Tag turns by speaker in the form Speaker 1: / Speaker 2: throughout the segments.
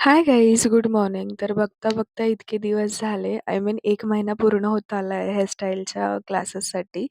Speaker 1: Hi guys, good morning. तर बघता-बघता इतके दिवस झाले, आय मीन 1 महिना पूर्ण होत आला आहे हेअरस्टाईलच्या क्लासेससाठी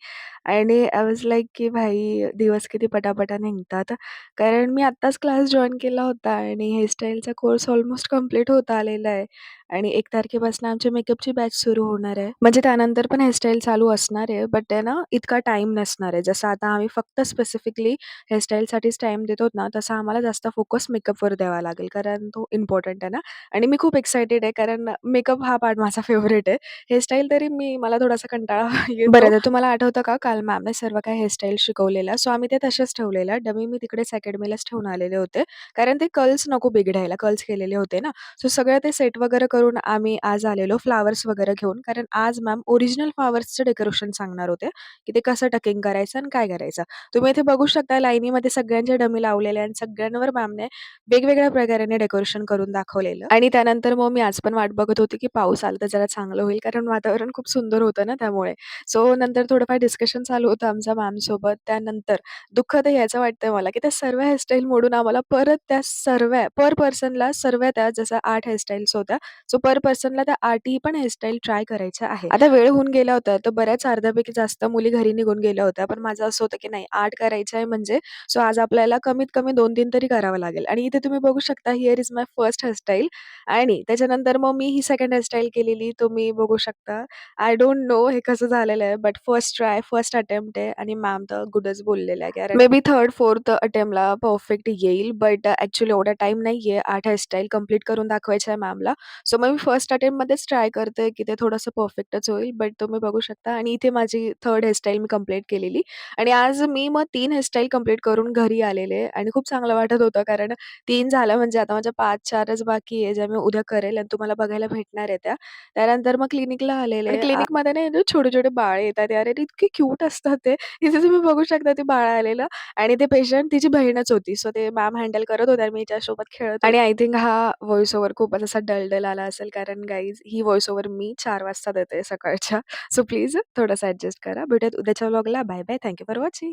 Speaker 1: आणि आय वाज लाईक की भाई दिवस किती पटापटा निघतात. कारण मी आत्ताच क्लास जॉइन केला होता आणि हेअरस्टाईलचा कोर्स ऑलमोस्ट कंप्लीट होत आलेला आहे आणि 1 तारखेपासून आमची मेकअपची बॅच सुरू होणार आहे. म्हणजे त्यानंतर पण हेअरस्टाईल चालू असणार आहे, बट आहे ना इतका टाईम नसणार आहे. जसं आता आम्ही फक्त स्पेसिफिकली हेअरस्टाईलसाठीच टाईम देतो ना, तसा आम्हाला जास्त फोकस मेकअपवर द्यावा लागेल, कारण तो इम्पोर्टंट आहे ना. आणि मी खूप एक्सायटेड आहे, कारण मेकअप हा पार्ट माझा फेव्हरेट आहे. हेअरस्टाईल तरी मला थोडासा कंटाळा येतो. बरं, तर तुम्हाला आठवतं का काल मॅमने सर्व काही हेअरस्टाईल शिकवलेल्या, सो आम्ही ते तसेच ठेवलेल्या. डमी मी तिकडेच अकॅडमीलाच ठेवून आलेले होते, कारण ते कर्ल्स नको बिघडायला, कर्ल्स केलेले होते ना. सो सगळं ते सेट वगैरे करून आम्ही आज आलेलो फ्लॉवर्स वगैरे घेऊन, कारण आज मॅम ओरिजिनल फ्लॉवर्सचं डेकोरेशन सांगणार होते, की ते कसं टकिंग करायचं आणि काय करायचं. तुम्ही इथे बघू शकता लाईनीमध्ये सगळ्यांच्या डमी लावलेल्या आणि सगळ्यांवर मॅमने वेगवेगळ्या प्रकाराने डेकोरेशन करून दाखवलेलं आणि त्यानंतर मग मी आज पण वाट बघत होती, की पाऊस आला तर जरा चांगलं होईल, कारण वातावरण खूप सुंदर होतं ना त्यामुळे. सो नंतर थोडंफार डिस्कशन चालू होतं आमच्या मॅमसोबत. त्यानंतर दुःख तर ह्याचं वाटतंय मला, की त्या सर्व हेअरस्टाईल मोडून आम्हाला परत त्या सर्व पर पर्सनला सर्व त्या जसं 8 हेअरस्टाईल्स होत्या. सो पर पर्सनला त्या 8ही पण हेअरस्टाईल ट्राय करायच्या आहेत. आता वेळ होऊन गेला होता, तर बऱ्याच अर्ध्यापैकी जास्त मुली घरी निघून गेल्या होत्या. पण माझं असं होतं, की नाही 8 करायच्या आहे म्हणजे सो आज आपल्याला कमीत कमी 2-3 तरी करावं लागेल आणि इथे तुम्ही बघू शकता here is my first hairstyle आणि त्याच्यानंतर मग मी ही सेकंड हेअरस्टाईल केलेली तुम्ही बघू शकता. आय डोंट नो हे कसं झालेलं आहे, but first try, first attempt आहे आणि मॅम तर गुडच बोललेल्या आहे. कारण मे बी 3rd-4th अटेम्प्टला परफेक्ट येईल, बट ॲक्चुअली एवढा टाईम नाहीये 8 हेअरस्टाईल कंप्लीट करून दाखवायच्या आहे मॅमला. सो मग मी फर्स्ट अटेम्प्टमध्येच ट्राय करते, की ते थोडंसं परफेक्टच होईल. बट तुम्ही बघू शकता आणि इथे माझी 3rd हेअरस्टाईल मी कंप्लीट केलेली आणि आज मी मग 3 हेअरस्टाईल कंप्लीट करून घरी आलेले आणि खूप चांगलं वाटत होतं, कारण 3 झालं म्हणजे आता माझ्या 5-4च बाकी आहे, ज्या मी उद्या करेल आणि तुम्हाला बघायला भेटणार आहे त्या. त्यानंतर मग क्लिनिकला आलेले आणि क्लिनिकमध्ये ना एकदम छोटे-छोटे बाळ येतात यार आणि इतके क्यूट असतात ते. इथे तुम्ही बघू शकता ते बाळ आलेलं आणि ते पेशंट तिची बहीणच होती. सो ते मॅम हँडल करत होत्या आणि मी तिच्यासोबत खेळत होते आणि आय थिंक हा व्हॉईस ओव्हर खूपच असा डल-डल आला असेल, कारण गाईज ही व्हॉईस ओव्हर मी 4 वाजता देते सकाळच्या. सो प्लीज थोडंसं ॲडजस्ट करा. भेटूयात उद्याच्या व्लॉगला. Bye bye. Thank you for watching.